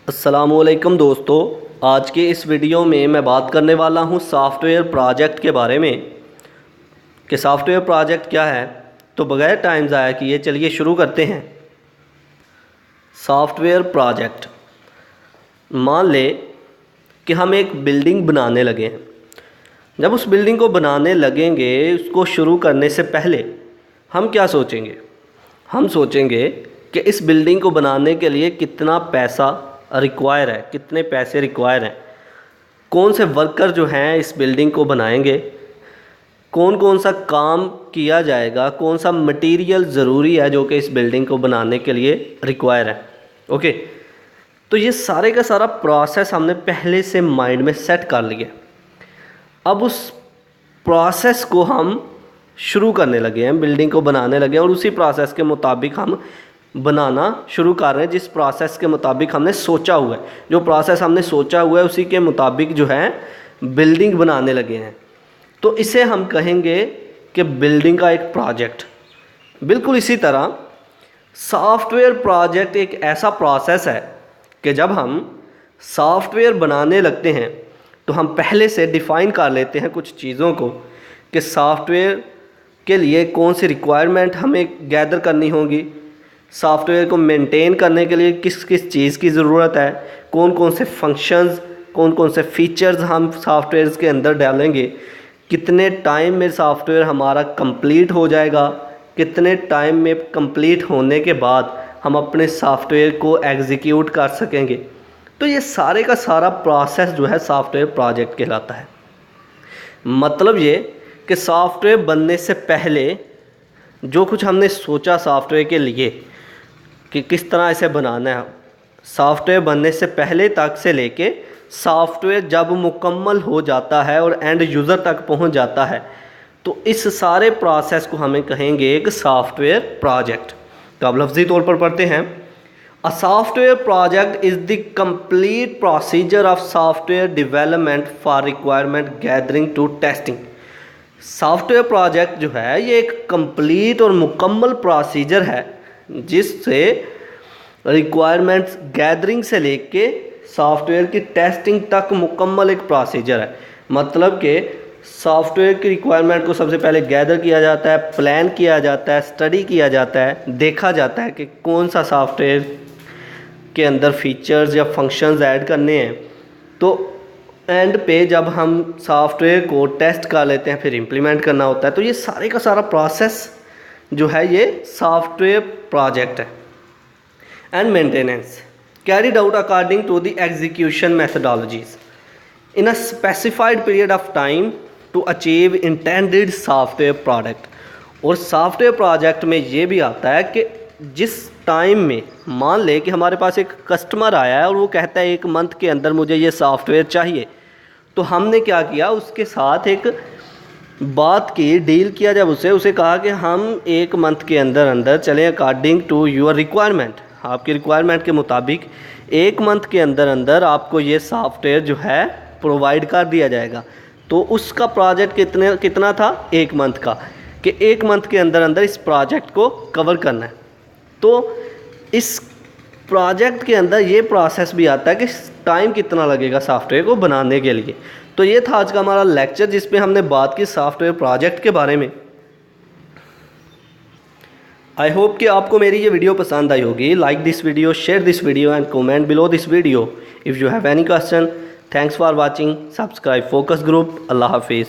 अस्सलामुअलैकुम दोस्तों, आज के इस वीडियो में मैं बात करने वाला हूं सॉफ्टवेयर प्रोजेक्ट के बारे में कि सॉफ्टवेयर प्रोजेक्ट क्या है। तो बगैर टाइम ज़ाया किए चलिए शुरू करते हैं। सॉफ्टवेयर प्रोजेक्ट, मान ले कि हम एक बिल्डिंग बनाने लगे हैं। जब उस बिल्डिंग को बनाने लगेंगे, उसको शुरू करने से पहले हम क्या सोचेंगे? हम सोचेंगे कि इस बिल्डिंग को बनाने के लिए कितना पैसा रिक्वायर है, कितने पैसे रिक्वायर हैं, कौन से वर्कर जो हैं इस बिल्डिंग को बनाएंगे, कौन कौन सा काम किया जाएगा, कौन सा मटेरियल ज़रूरी है जो कि इस बिल्डिंग को बनाने के लिए रिक्वायर है। ओके, तो ये सारे का सारा प्रोसेस हमने पहले से माइंड में सेट कर लिया। अब उस प्रोसेस को हम शुरू करने लगे हैं, बिल्डिंग को बनाने लगे हैं और उसी प्रोसेस के मुताबिक हम बनाना शुरू कर रहे हैं। जिस प्रोसेस के मुताबिक हमने सोचा हुआ है, जो प्रोसेस हमने सोचा हुआ है उसी के मुताबिक जो है बिल्डिंग बनाने लगे हैं। तो इसे हम कहेंगे कि बिल्डिंग का एक प्रोजेक्ट। बिल्कुल इसी तरह सॉफ्टवेयर प्रोजेक्ट एक ऐसा प्रोसेस है कि जब हम सॉफ्टवेयर बनाने लगते हैं तो हम पहले से डिफ़ाइन कर लेते हैं कुछ चीज़ों को कि सॉफ्टवेयर के लिए कौन सी रिक्वायरमेंट हमें गैदर करनी होगी, सॉफ्टवेयर को मेंटेन करने के लिए किस किस चीज़ की ज़रूरत है, कौन कौन से फंक्शंस, कौन कौन से फीचर्स हम सॉफ्टवेयर के अंदर डालेंगे, कितने टाइम में सॉफ्टवेयर हमारा कंप्लीट हो जाएगा, कितने टाइम में कंप्लीट होने के बाद हम अपने सॉफ्टवेयर को एग्जीक्यूट कर सकेंगे। तो ये सारे का सारा प्रोसेस जो है सॉफ्टवेयर प्रोजेक्ट कहलाता है। मतलब ये कि सॉफ्टवेयर बनने से पहले जो कुछ हमने सोचा सॉफ्टवेयर के लिए कि किस तरह इसे बनाना है, सॉफ्टवेयर बनने से पहले तक से लेके सॉफ्टवेयर जब मुकम्मल हो जाता है और एंड यूज़र तक पहुंच जाता है, तो इस सारे प्रोसेस को हमें कहेंगे एक सॉफ्टवेयर प्रोजेक्ट। तो अब लफ्ज़ी तौर पर पढ़ते हैं। A software project is the complete procedure of software development for requirement gathering to testing. Software project जो है ये एक कंप्लीट और मुकम्मल प्रोसीजर है जिससे रिक्वायरमेंट्स गैदरिंग से लेके सॉफ्टवेयर की टेस्टिंग तक मुकम्मल एक प्रोसीजर है। मतलब कि सॉफ्टवेयर की रिक्वायरमेंट को सबसे पहले गैदर किया जाता है, प्लान किया जाता है, स्टडी किया जाता है, देखा जाता है कि कौन सा सॉफ्टवेयर के अंदर फीचर्स या फंक्शंस ऐड करने हैं। तो एंड पे जब हम सॉफ्टवेयर को टेस्ट कर लेते हैं फिर इम्प्लीमेंट करना होता है। तो ये सारे का सारा प्रोसेस जो है ये सॉफ्टवेयर प्रोजेक्ट है। And maintenance carried out according to the execution methodologies in a specified period of time to achieve intended software product. और सॉफ्टवेयर प्रोजेक्ट में ये भी आता है कि जिस टाइम में मान ले कि हमारे पास एक कस्टमर आया है और वो कहता है 1 मंथ के अंदर मुझे ये सॉफ्टवेयर चाहिए, तो हमने क्या किया, उसके साथ एक बात की, डील किया। जब उसे कहा कि हम 1 मंथ के अंदर अंदर चलें अकॉर्डिंग टू योर रिक्वायरमेंट, आपकी रिक्वायरमेंट के मुताबिक 1 मंथ के अंदर अंदर आपको ये सॉफ्टवेयर जो है प्रोवाइड कर दिया जाएगा। तो उसका प्रोजेक्ट कितना था, 1 मंथ का, कि 1 मंथ के अंदर अंदर इस प्रोजेक्ट को कवर करना है। तो इस प्रोजेक्ट के अंदर ये प्रोसेस भी आता है कि टाइम कितना लगेगा सॉफ्टवेयर को बनाने के लिए। तो ये था आज का हमारा लेक्चर जिसमें हमने बात की सॉफ्टवेयर प्रोजेक्ट के बारे में। आई होप कि आपको मेरी ये वीडियो पसंद आई होगी। Like this video, share this video and comment below this video if you have any question. Thanks for watching. Subscribe focus group. अल्लाह हाफिज़।